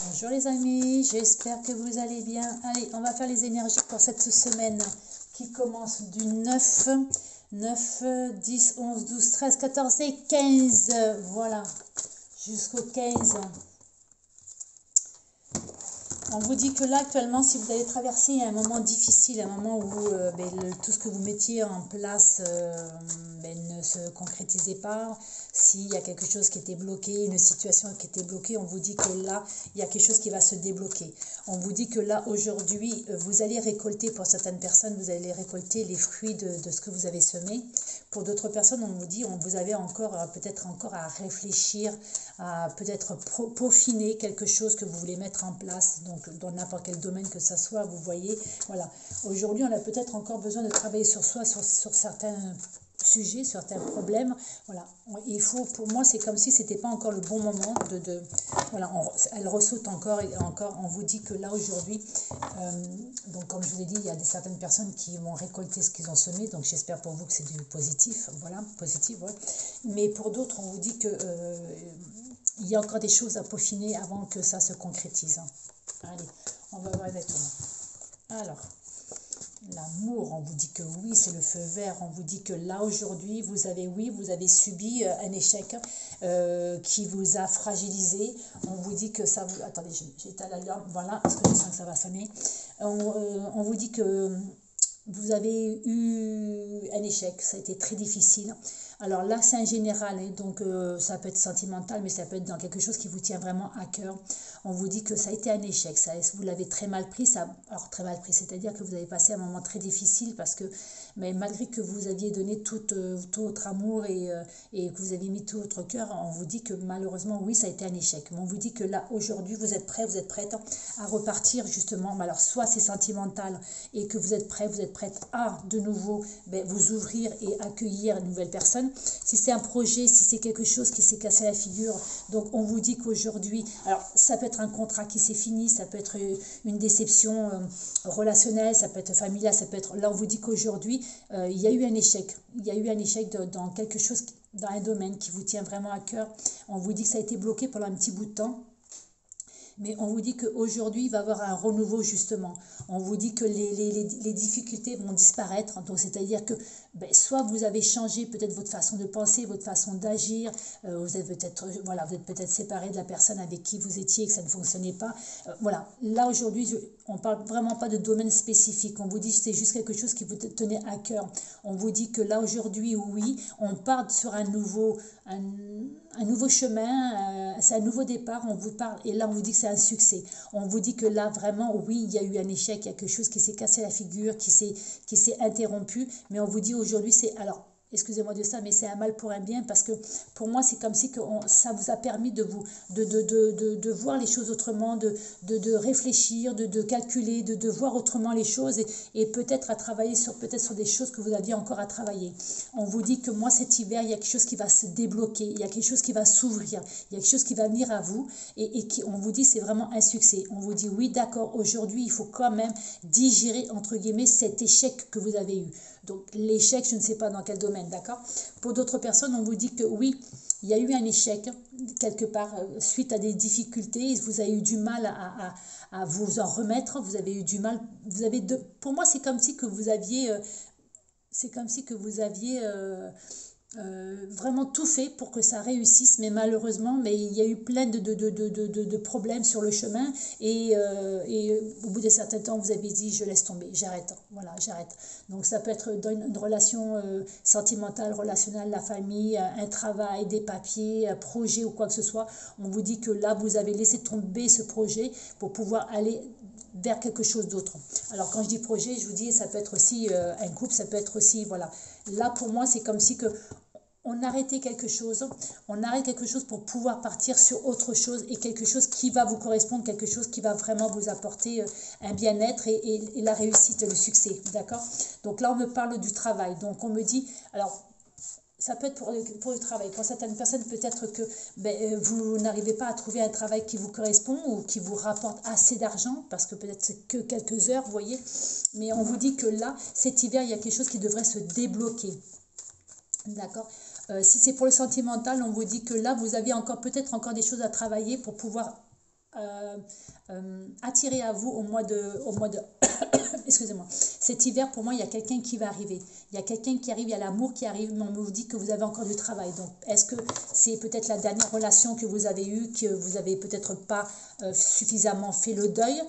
Bonjour les amis, j'espère que vous allez bien. Allez, on va faire les énergies pour cette semaine qui commence du 9, 10, 11, 12, 13, 14 et 15. Voilà, jusqu'au 15. On vous dit que là, actuellement, si vous allez traverser un moment difficile, un moment où tout ce que vous mettiez en place ne se concrétisait pas, s'il y a quelque chose qui était bloqué, une situation qui était bloquée, on vous dit que là, il y a quelque chose qui va se débloquer. On vous dit que là, aujourd'hui, vous allez récolter, pour certaines personnes, vous allez récolter les fruits de ce que vous avez semé. Pour d'autres personnes, on vous dit, vous avez encore peut-être encore à réfléchir, à peut-être peaufiner quelque chose que vous voulez mettre en place, donc dans n'importe quel domaine que ça soit, vous voyez. Voilà. Aujourd'hui, on a peut-être encore besoin de travailler sur soi, sur certains sujets, certains problèmes. Voilà. Il faut, pour moi, c'est comme si c'était pas encore le bon moment voilà, elle ressaute encore et encore. On vous dit que là, aujourd'hui, donc comme je vous ai dit, il y a certaines personnes qui vont récolter ce qu'ils ont semé, donc j'espère pour vous que c'est du positif, voilà, positif, ouais. Mais pour d'autres, on vous dit que il y a encore des choses à peaufiner avant que ça se concrétise. Allez, on va voir exactement. Alors, l'amour, on vous dit que oui, c'est le feu vert. On vous dit que là, aujourd'hui, vous avez subi un échec qui vous a fragilisé. On vous dit que ça vous... Attendez, j'éteins la lumière, voilà, parce que je sens que ça va sonner. On vous dit que vous avez eu un échec, ça a été très difficile. Alors là, c'est un général, hein, donc ça peut être sentimental, mais ça peut être dans quelque chose qui vous tient vraiment à cœur. On vous dit que ça a été un échec, vous l'avez très mal pris, alors très mal pris, c'est-à-dire que vous avez passé un moment très difficile parce que, mais malgré que vous aviez donné tout votre amour et que vous aviez mis tout votre cœur, on vous dit que malheureusement, oui, ça a été un échec. Mais on vous dit que là, aujourd'hui, vous êtes prêts, vous êtes prête à repartir justement. Alors, soit c'est sentimental et que vous êtes prête à de nouveau vous ouvrir et accueillir une nouvelle personne. Si c'est un projet, si c'est quelque chose qui s'est cassé la figure, donc on vous dit qu'aujourd'hui, alors ça peut être un contrat qui s'est fini, ça peut être une déception relationnelle, ça peut être familial, ça peut être, là on vous dit qu'aujourd'hui il y a eu un échec, dans quelque chose, dans un domaine qui vous tient vraiment à cœur. On vous dit que ça a été bloqué pendant un petit bout de temps. Mais on vous dit qu'aujourd'hui, il va y avoir un renouveau justement. On vous dit que les difficultés vont disparaître. Donc, c'est-à-dire que soit vous avez changé peut-être votre façon de penser, votre façon d'agir. Vous êtes peut-être séparé de la personne avec qui vous étiez et que ça ne fonctionnait pas. Voilà. Là, aujourd'hui, on ne parle vraiment pas de domaine spécifique. On vous dit que c'est juste quelque chose qui vous tenait à cœur. On vous dit que là, aujourd'hui, oui, on part sur un nouveau chemin, c'est un nouveau départ, on vous parle, et là on vous dit que c'est un succès. On vous dit que là vraiment, oui, il y a eu un échec, il y a quelque chose qui s'est cassé la figure, qui s'est interrompu, mais on vous dit aujourd'hui, alors, excusez-moi de ça, mais c'est un mal pour un bien, parce que pour moi, c'est comme si ça vous a permis de voir les choses autrement, de réfléchir, de calculer, de voir autrement les choses et peut-être à travailler sur des choses que vous aviez encore à travailler. On vous dit que moi, cet hiver, il y a quelque chose qui va se débloquer, il y a quelque chose qui va s'ouvrir, il y a quelque chose qui va venir à vous et on vous dit c'est vraiment un succès. On vous dit oui, d'accord, aujourd'hui, il faut quand même digérer, entre guillemets, cet échec que vous avez eu. Donc l'échec, je ne sais pas dans quel domaine, d'accord? Pour d'autres personnes, on vous dit que oui, il y a eu un échec quelque part suite à des difficultés, vous avez eu du mal à vous en remettre, vous avez eu du mal, pour moi c'est comme si que vous aviez vraiment tout fait pour que ça réussisse, mais malheureusement, il y a eu plein de problèmes sur le chemin et au bout d'un certain temps, vous avez dit je laisse tomber, j'arrête, voilà, j'arrête. Donc ça peut être dans une relation sentimentale, relationnelle, la famille, un travail, des papiers, un projet ou quoi que ce soit. On vous dit que là, vous avez laissé tomber ce projet pour pouvoir aller vers quelque chose d'autre. Alors quand je dis projet, je vous dis, ça peut être aussi un couple, ça peut être aussi, voilà. Là, pour moi, c'est comme si on arrête quelque chose pour pouvoir partir sur autre chose et quelque chose qui va vous correspondre, quelque chose qui va vraiment vous apporter un bien-être et la réussite, le succès, d'accord? Donc là, on me parle du travail. Donc on me dit, alors, ça peut être pour le travail. Pour certaines personnes, peut-être que vous n'arrivez pas à trouver un travail qui vous correspond ou qui vous rapporte assez d'argent, parce que peut-être c'est que quelques heures, vous voyez. Mais on vous dit que là, cet hiver, il y a quelque chose qui devrait se débloquer. D'accord? Si c'est pour le sentimental, on vous dit que là, vous avez peut-être encore des choses à travailler pour pouvoir attirer à vous au mois de excusez-moi, cet hiver. Pour moi, il y a quelqu'un qui va arriver, il y a quelqu'un qui arrive, il y a l'amour qui arrive, mais on vous dit que vous avez encore du travail. Donc est-ce que c'est peut-être la dernière relation que vous avez eue, que vous avez peut-être pas suffisamment fait le deuil,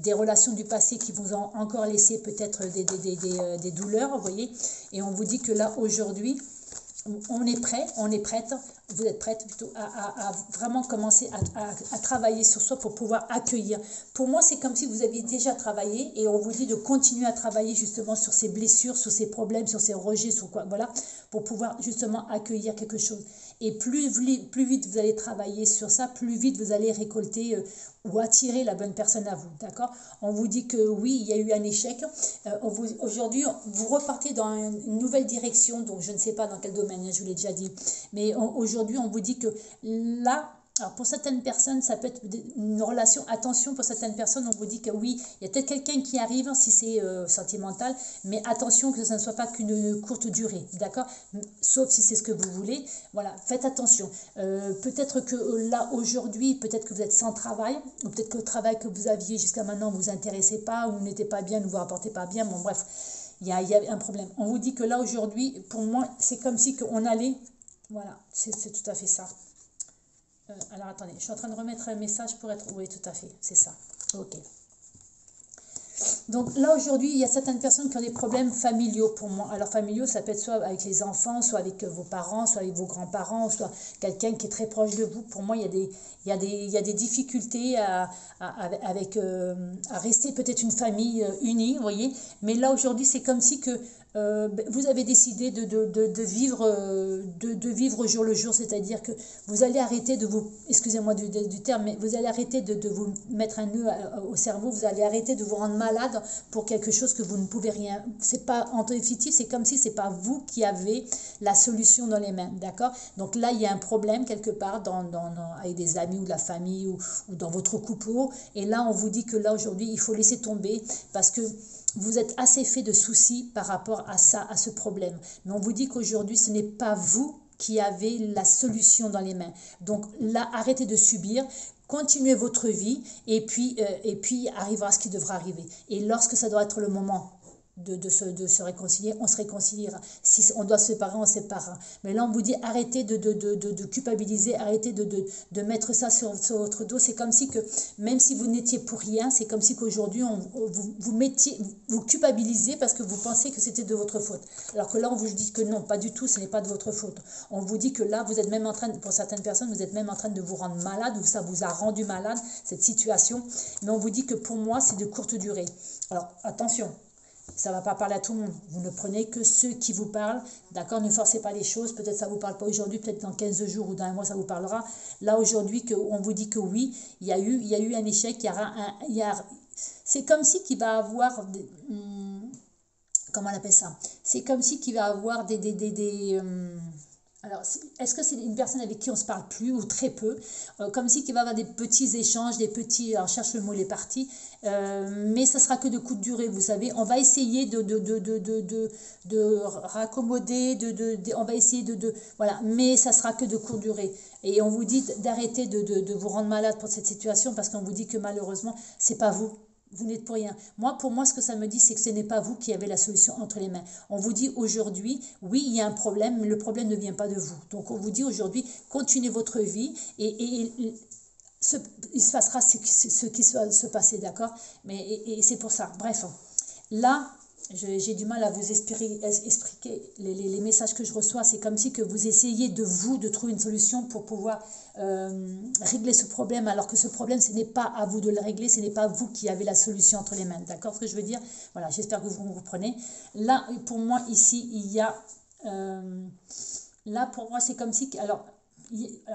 des relations du passé qui vous ont encore laissé peut-être des douleurs, vous voyez, et on vous dit que là aujourd'hui on est prêt, on est prête, vous êtes prête plutôt à vraiment commencer à travailler sur soi pour pouvoir accueillir. Pour moi, c'est comme si vous aviez déjà travaillé et on vous dit de continuer à travailler justement sur ces blessures, sur ces problèmes, sur ces rejets, sur quoi, voilà, pour pouvoir justement accueillir quelque chose. Et plus vite vous allez travailler sur ça, plus vite vous allez récolter ou attirer la bonne personne à vous, d'accord? On vous dit que oui, il y a eu un échec. Aujourd'hui, vous repartez dans une nouvelle direction, donc je ne sais pas dans quel domaine, je vous l'ai déjà dit. Mais aujourd'hui, on vous dit que là, alors pour certaines personnes, ça peut être une relation, attention, pour certaines personnes, on vous dit que oui, il y a peut-être quelqu'un qui arrive, si c'est sentimental, mais attention que ça ne soit pas qu'une courte durée, d'accord? Sauf si c'est ce que vous voulez, voilà, faites attention. Peut-être que là, aujourd'hui, peut-être que vous êtes sans travail, ou peut-être que le travail que vous aviez jusqu'à maintenant ne vous intéressait pas, ou n'était pas bien, ne vous rapportait pas bien, bon bref, il y a un problème. On vous dit que là, aujourd'hui, pour moi, c'est comme si on allait, voilà, c'est tout à fait ça. Alors attendez, je suis en train de remettre un message pour être... Oui, tout à fait, c'est ça. Ok. Donc là aujourd'hui, il y a certaines personnes qui ont des problèmes familiaux pour moi. Alors familiaux, ça peut être soit avec les enfants, soit avec vos parents, soit avec vos grands-parents, soit quelqu'un qui est très proche de vous. Pour moi, il y a des difficultés à rester peut-être une famille unie, vous voyez. Mais là aujourd'hui, c'est comme si que vous avez décidé de vivre au jour le jour, c'est-à-dire que vous allez arrêter de vous, excusez-moi du terme, mais vous allez arrêter de vous mettre un nœud au cerveau, vous allez arrêter de vous rendre malade pour quelque chose que vous ne pouvez rien, c'est pas en définitive, c'est comme si c'est pas vous qui avez la solution dans les mains, d'accord? Donc là, il y a un problème quelque part avec des amis ou de la famille ou dans votre couple, et là, on vous dit que là, aujourd'hui, il faut laisser tomber parce que vous êtes assez fait de soucis par rapport à ça, à ce problème. Mais on vous dit qu'aujourd'hui, ce n'est pas vous qui avez la solution dans les mains. Donc là, arrêtez de subir, continuez votre vie et puis arrivera ce qui devra arriver. Et lorsque ça doit être le moment de se réconcilier, on se réconciliera. Si on doit se séparer, on se séparera. Mais là, on vous dit, arrêtez de culpabiliser, arrêtez de mettre ça sur votre dos. C'est comme si que, même si vous n'étiez pour rien, c'est comme si qu'aujourd'hui, vous culpabilisez parce que vous pensez que c'était de votre faute. Alors que là, on vous dit que non, pas du tout, ce n'est pas de votre faute. On vous dit que là, vous êtes même en train, pour certaines personnes, vous êtes même en train de vous rendre malade, ou ça vous a rendu malade, cette situation. Mais on vous dit que pour moi, c'est de courte durée. Alors, attention. Ça ne va pas parler à tout le monde. Vous ne prenez que ceux qui vous parlent. D'accord? Ne forcez pas les choses. Peut-être ça ne vous parle pas aujourd'hui. Peut-être dans 15 jours ou dans un mois, ça vous parlera. Là, aujourd'hui, on vous dit que oui, il y a eu un échec. C'est comme si qu'il va avoir... comment on appelle ça? C'est comme si qu'il va avoir alors, est-ce que c'est une personne avec qui on ne se parle plus ou très peu, comme si qu'il va y avoir des petits échanges, alors je cherche le mot, les parties, mais ça sera que de courte durée, vous savez. On va essayer de raccommoder, on va essayer voilà, mais ça sera que de courte durée. Et on vous dit d'arrêter de vous rendre malade pour cette situation parce qu'on vous dit que malheureusement, c'est pas vous. Vous n'êtes pour rien. Pour moi, ce que ça me dit, c'est que ce n'est pas vous qui avez la solution entre les mains. On vous dit aujourd'hui, oui, il y a un problème, mais le problème ne vient pas de vous. Donc, on vous dit aujourd'hui, continuez votre vie et il se passera ce qui se passer, d'accord? Et c'est pour ça. Bref, là, j'ai du mal à vous expliquer les messages que je reçois. C'est comme si que vous essayez de trouver une solution pour pouvoir régler ce problème, alors que ce problème, ce n'est pas à vous de le régler, ce n'est pas vous qui avez la solution entre les mains. D'accord, ce que je veux dire? Voilà, j'espère que vous comprenez. Là, pour moi, ici, il y a... là, pour moi, c'est comme si... Alors,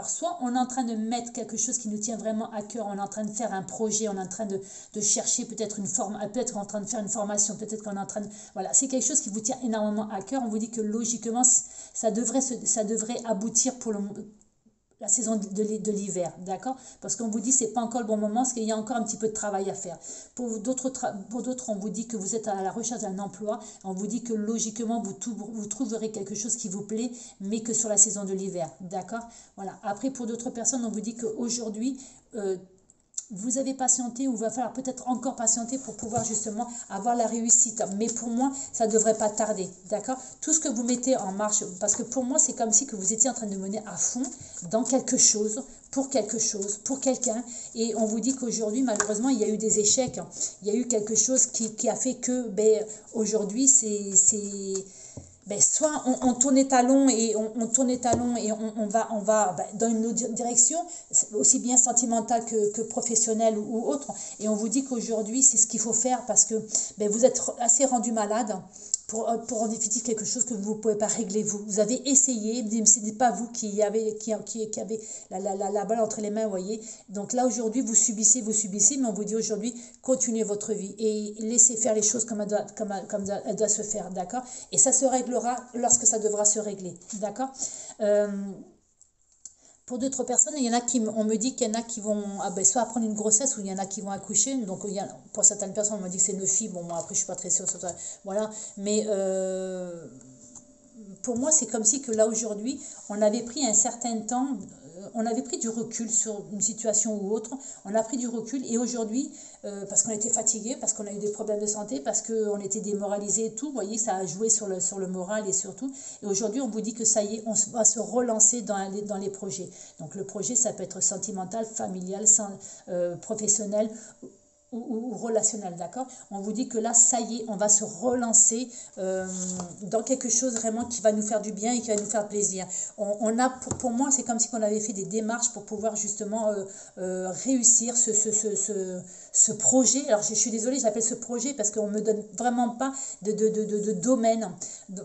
soit on est en train de mettre quelque chose qui nous tient vraiment à cœur, on est en train de faire un projet, on est en train de chercher peut-être peut-être qu'on est en train de faire une formation, peut-être qu'on est en train de... Voilà, c'est quelque chose qui vous tient énormément à cœur. On vous dit que logiquement, ça devrait aboutir pour la saison de l'hiver, d'accord? Parce qu'on vous dit c'est pas encore le bon moment, parce qu'il y a encore un petit peu de travail à faire. Pour d'autres, on vous dit que vous êtes à la recherche d'un emploi, on vous dit que logiquement vous trouverez quelque chose qui vous plaît, mais que sur la saison de l'hiver, d'accord? Voilà. Après, pour d'autres personnes, on vous dit qu'aujourd'hui, vous avez patienté ou il va falloir peut-être encore patienter pour pouvoir justement avoir la réussite. Mais pour moi, ça ne devrait pas tarder, d'accord? Tout ce que vous mettez en marche, parce que pour moi, c'est comme si que vous étiez en train de mener à fond dans quelque chose, pour quelqu'un. Et on vous dit qu'aujourd'hui, malheureusement, il y a eu des échecs. Il y a eu quelque chose qui a fait que, ben, aujourd'hui, ben, soit on tourne les talons et on tourne les talons et on va ben, dans une autre direction, aussi bien sentimentale que professionnelle ou autre. Et on vous dit qu'aujourd'hui, c'est ce qu'il faut faire parce que ben, vous êtes assez rendu malade pour en définitive quelque chose que vous ne pouvez pas régler vous. Vous avez essayé, mais ce n'est pas vous qui avez la balle entre les mains, vous voyez. Donc là, aujourd'hui, vous subissez, mais on vous dit aujourd'hui, continuez votre vie et laissez faire les choses comme elles doivent se faire, d'accord? Et ça se réglera lorsque ça devra se régler, d'accord? Pour d'autres personnes, il y en a on me dit qu'il y en a qui vont soit apprendre une grossesse ou il y en a qui vont accoucher. Donc, pour certaines personnes, on me dit que c'est 9 filles. Bon, moi, après, je ne suis pas très sûre sur ça. Voilà. Mais pour moi, c'est comme si que là, aujourd'hui, on avait pris un certain temps, on avait pris du recul sur une situation ou autre. On a pris du recul et aujourd'hui, parce qu'on était fatigué, parce qu'on a eu des problèmes de santé, parce qu'on était démoralisé et tout, vous voyez, ça a joué sur le moral et surtout. Et aujourd'hui, on vous dit que ça y est, on va se relancer dans les projets. Donc, le projet, ça peut être sentimental, familial, professionnel ou relationnel, d'accord? On vous dit que là, ça y est, on va se relancer dans quelque chose vraiment qui va nous faire du bien et qui va nous faire plaisir. Pour moi, c'est comme si on avait fait des démarches pour pouvoir justement réussir ce projet. Alors, je suis désolée, j'appelle ce projet parce qu'on ne me donne vraiment pas de domaine.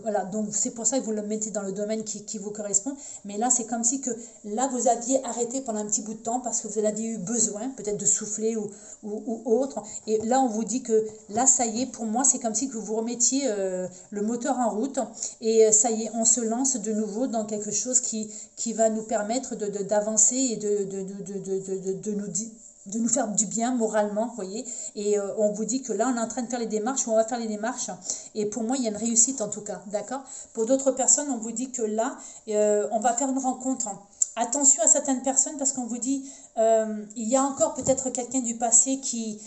Voilà, donc c'est pour ça que vous le mettez dans le domaine qui vous correspond. Mais là, c'est comme si que là, vous aviez arrêté pendant un petit bout de temps parce que vous en aviez eu besoin, peut-être de souffler ou autre. Et là, on vous dit que là, ça y est, pour moi, c'est comme si que vous remettiez le moteur en route. Et ça y est, on se lance de nouveau dans quelque chose qui va nous permettre d'avancer et de nous faire du bien moralement, vous voyez. Et on vous dit que là, on est en train de faire les démarches, ou on va faire les démarches. Et pour moi, il y a une réussite en tout cas, d'accord? Pour d'autres personnes, on vous dit que là, on va faire une rencontre. Attention à certaines personnes parce qu'on vous dit, il y a encore peut-être quelqu'un du passé qui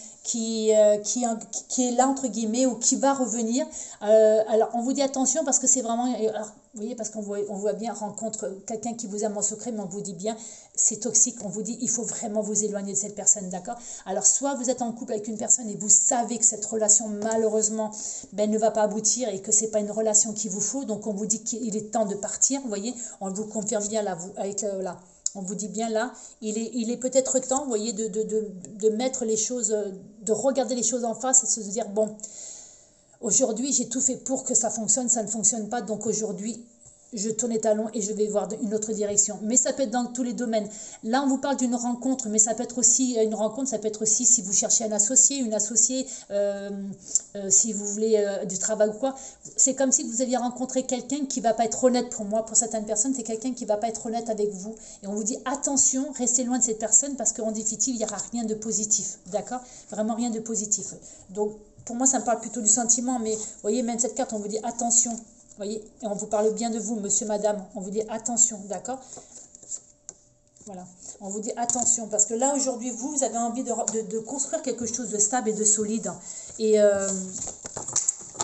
est là, entre guillemets, ou qui va revenir. Alors, on vous dit attention parce que c'est vraiment... Alors, vous voyez, parce qu'on voit bien, rencontre quelqu'un qui vous aime en secret, mais on vous dit bien, c'est toxique. On vous dit, il faut vraiment vous éloigner de cette personne, d'accord? Alors, soit vous êtes en couple avec une personne et vous savez que cette relation, malheureusement, ne va pas aboutir et que ce n'est pas une relation qu'il vous faut. Donc, on vous dit qu'il est temps de partir, vous voyez? On vous confirme bien là, là. On vous dit bien là, il est peut-être temps, vous voyez, de mettre les choses, de regarder les choses en face et de se dire, bon, aujourd'hui, j'ai tout fait pour que ça fonctionne, ça ne fonctionne pas, donc aujourd'hui, je tourne les talons et je vais voir une autre direction. Mais ça peut être dans tous les domaines. Là, on vous parle d'une rencontre, mais ça peut être aussi une rencontre, ça peut être aussi si vous cherchez un associé, une associée, si vous voulez du travail ou quoi. C'est comme si vous alliez rencontrer quelqu'un qui ne va pas être honnête pour moi. Pour certaines personnes, c'est quelqu'un qui ne va pas être honnête avec vous. Et on vous dit attention, restez loin de cette personne parce qu'en définitive, il n'y aura rien de positif. D'accord? Vraiment rien de positif. Donc, pour moi, ça me parle plutôt du sentiment, mais vous voyez, même cette carte, on vous dit attention. Vous voyez, et on vous parle bien de vous, monsieur, madame. On vous dit attention, d'accord? Voilà, on vous dit attention, parce que là, aujourd'hui, vous avez envie de construire quelque chose de stable et de solide. Et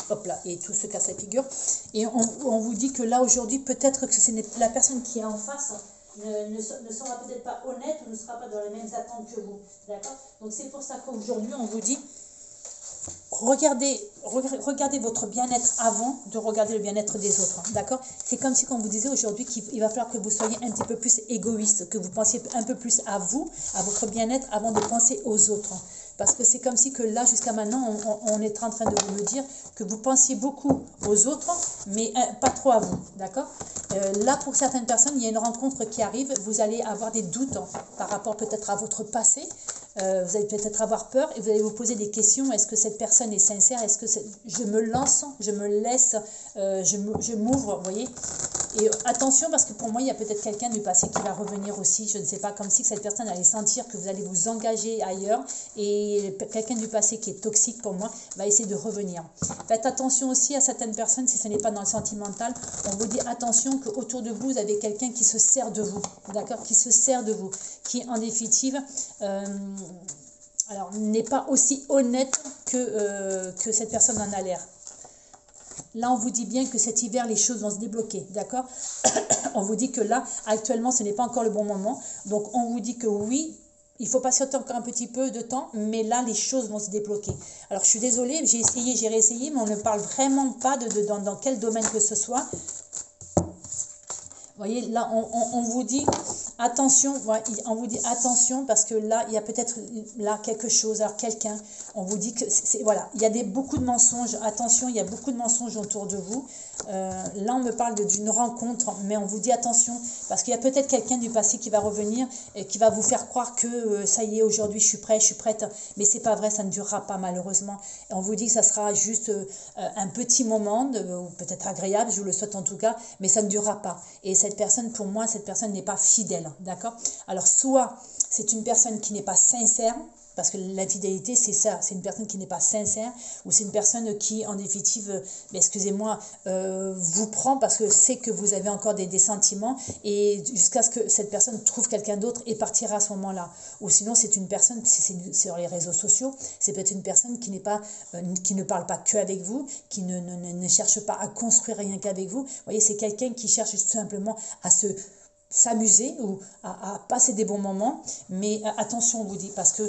hop là, et tout se casse la figure. Et on vous dit que là, aujourd'hui, peut-être que ce n'est la personne qui est en face ne sera peut-être pas honnête ou ne sera pas dans les mêmes attentes que vous. D'accord? Donc, c'est pour ça qu'aujourd'hui, on vous dit... Regardez votre bien-être avant de regarder le bien-être des autres, hein, d'accord? C'est comme si on vous disait aujourd'hui qu'il va falloir que vous soyez un petit peu plus égoïste, que vous pensiez un peu plus à vous, à votre bien-être avant de penser aux autres. Hein. Parce que c'est comme si que là, jusqu'à maintenant, on est en train de vous me dire que vous pensiez beaucoup aux autres, mais pas trop à vous, d'accord? Là, pour certaines personnes, il y a une rencontre qui arrive, vous allez avoir des doutes hein, par rapport peut-être à votre passé. Vous allez peut-être avoir peur et vous allez vous poser des questions. Est-ce que cette personne est sincère? Est-ce que je me lance, je me laisse, je m'ouvre, vous voyez? Et attention parce que pour moi, il y a peut-être quelqu'un du passé qui va revenir aussi. Je ne sais pas, comme si cette personne allait sentir que vous allez vous engager ailleurs. Et quelqu'un du passé qui est toxique pour moi va essayer de revenir. Faites attention aussi à certaines personnes si ce n'est pas dans le sentimental. On vous dit attention qu'autour de vous, vous avez quelqu'un qui se sert de vous. D'accord? Qui se sert de vous. Qui en définitive... n'est pas aussi honnête que cette personne en a l'air. Là, on vous dit bien que cet hiver, les choses vont se débloquer, d'accord? On vous dit que là, actuellement, ce n'est pas encore le bon moment. Donc, on vous dit que oui, il faut patienter encore un petit peu de temps, mais là, les choses vont se débloquer. Alors, je suis désolée, j'ai essayé, j'ai réessayé, mais on ne parle vraiment pas dans quel domaine que ce soit. Vous voyez, là, on vous dit attention, voilà, on vous dit attention parce que là, il y a peut-être là quelque chose, alors quelqu'un, on vous dit que, voilà, il y a beaucoup de mensonges, attention, il y a beaucoup de mensonges autour de vous. Là, on me parle d'une rencontre, mais on vous dit attention parce qu'il y a peut-être quelqu'un du passé qui va revenir et qui va vous faire croire que ça y est, aujourd'hui, je suis prêt, je suis prête, mais c'est pas vrai, ça ne durera pas malheureusement. Et on vous dit que ça sera juste un petit moment, ou peut-être agréable, je vous le souhaite en tout cas, mais ça ne durera pas. Et cette personne, pour moi, cette personne n'est pas fidèle, d'accord? Alors, soit c'est une personne qui n'est pas sincère, parce que l'infidélité, c'est ça, c'est une personne qui n'est pas sincère, ou c'est une personne qui, en définitive, excusez-moi, vous prend parce que sait que vous avez encore des sentiments, et jusqu'à ce que cette personne trouve quelqu'un d'autre et partira à ce moment-là. Ou sinon, c'est une personne, si c'est sur les réseaux sociaux, c'est peut-être une personne qui n'est pas, qui ne parle pas que avec vous, qui ne cherche pas à construire rien qu'avec vous. Vous voyez, c'est quelqu'un qui cherche tout simplement à s'amuser ou à passer des bons moments, mais attention, on vous dit, parce que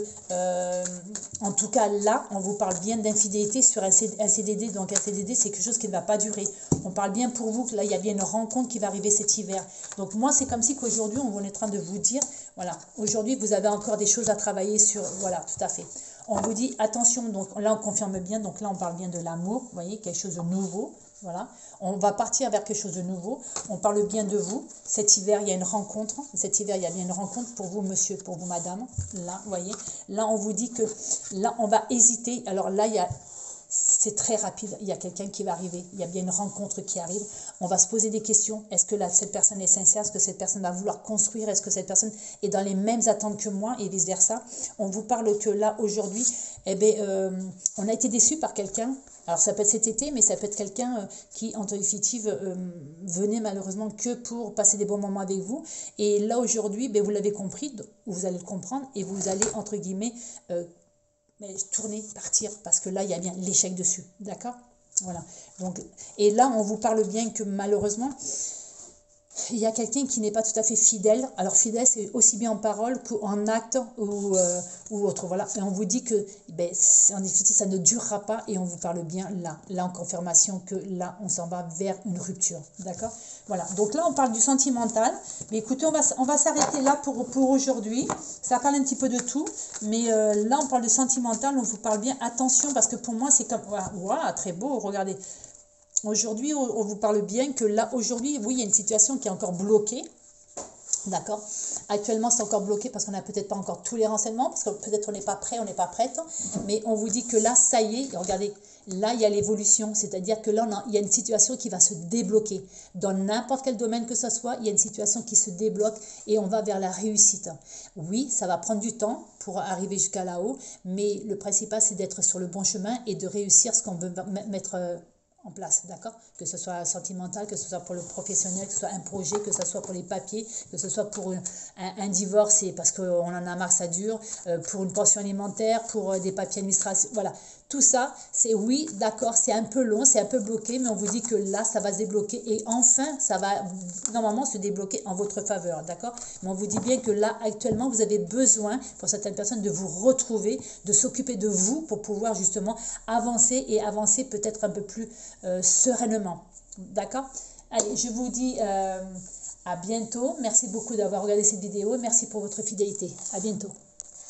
en tout cas là, on vous parle bien d'infidélité sur un CDD, donc un CDD c'est quelque chose qui ne va pas durer. On parle bien pour vous que là il y a bien une rencontre qui va arriver cet hiver. Donc moi c'est comme si qu'aujourd'hui on est en train de vous dire, voilà, aujourd'hui vous avez encore des choses à travailler sur, voilà, tout à fait. On vous dit attention, donc là on confirme bien, donc là on parle bien de l'amour, vous voyez, quelque chose de nouveau. Voilà, on va partir vers quelque chose de nouveau. On parle bien de vous. Cet hiver, il y a une rencontre. Cet hiver, il y a bien une rencontre pour vous, monsieur, pour vous, madame. Là, vous voyez. Là, on vous dit que là, on va hésiter. Alors là, c'est très rapide. Il y a quelqu'un qui va arriver. Il y a bien une rencontre qui arrive. On va se poser des questions. Est-ce que là, cette personne est sincère? Est-ce que cette personne va vouloir construire? Est-ce que cette personne est dans les mêmes attentes que moi? Et vice-versa. On vous parle que là, aujourd'hui, eh bien, on a été déçu par quelqu'un. Alors ça peut être cet été, mais ça peut être quelqu'un qui, en définitive, venait malheureusement que pour passer des bons moments avec vous. Et là, aujourd'hui, ben, vous l'avez compris, vous allez le comprendre, et vous allez, entre guillemets, tourner, partir, parce que là, il y a bien l'échec dessus, d'accord? Voilà. Donc, et là, on vous parle bien que malheureusement, il y a quelqu'un qui n'est pas tout à fait fidèle. Alors fidèle, c'est aussi bien en parole qu'en acte ou autre. Voilà. Et on vous dit que ben, en définitive, ça ne durera pas et on vous parle bien là. Là, en confirmation que là, on s'en va vers une rupture. D'accord? Voilà. Donc là, on parle du sentimental. Mais écoutez, on va s'arrêter là pour aujourd'hui. Ça parle un petit peu de tout. Mais là, on parle de sentimental. On vous parle bien. Attention, parce que pour moi, c'est comme... Voilà, très beau. Regardez. Aujourd'hui, on vous parle bien que là, aujourd'hui, oui, il y a une situation qui est encore bloquée. D'accord? Actuellement, c'est encore bloqué parce qu'on n'a peut-être pas encore tous les renseignements, parce que peut-être on n'est pas prêt, on n'est pas prête. Mais on vous dit que là, ça y est, regardez, là, il y a l'évolution. C'est-à-dire que là, il y a une situation qui va se débloquer. Dans n'importe quel domaine que ce soit, il y a une situation qui se débloque et on va vers la réussite. Oui, ça va prendre du temps pour arriver jusqu'à là-haut, mais le principal, c'est d'être sur le bon chemin et de réussir ce qu'on veut mettre en place, d'accord? Que ce soit sentimental, que ce soit pour le professionnel, que ce soit un projet, que ce soit pour les papiers, que ce soit pour un divorce et parce qu'on en a marre, ça dure, pour une pension alimentaire, pour des papiers administratifs, voilà. Tout ça, c'est oui, d'accord, c'est un peu long, c'est un peu bloqué, mais on vous dit que là, ça va se débloquer et enfin, ça va normalement se débloquer en votre faveur, d'accord? Mais on vous dit bien que là, actuellement, vous avez besoin, pour certaines personnes, de vous retrouver, de s'occuper de vous pour pouvoir justement avancer et avancer peut-être un peu plus sereinement, d'accord? Allez, je vous dis à bientôt. Merci beaucoup d'avoir regardé cette vidéo. Merci pour votre fidélité. À bientôt.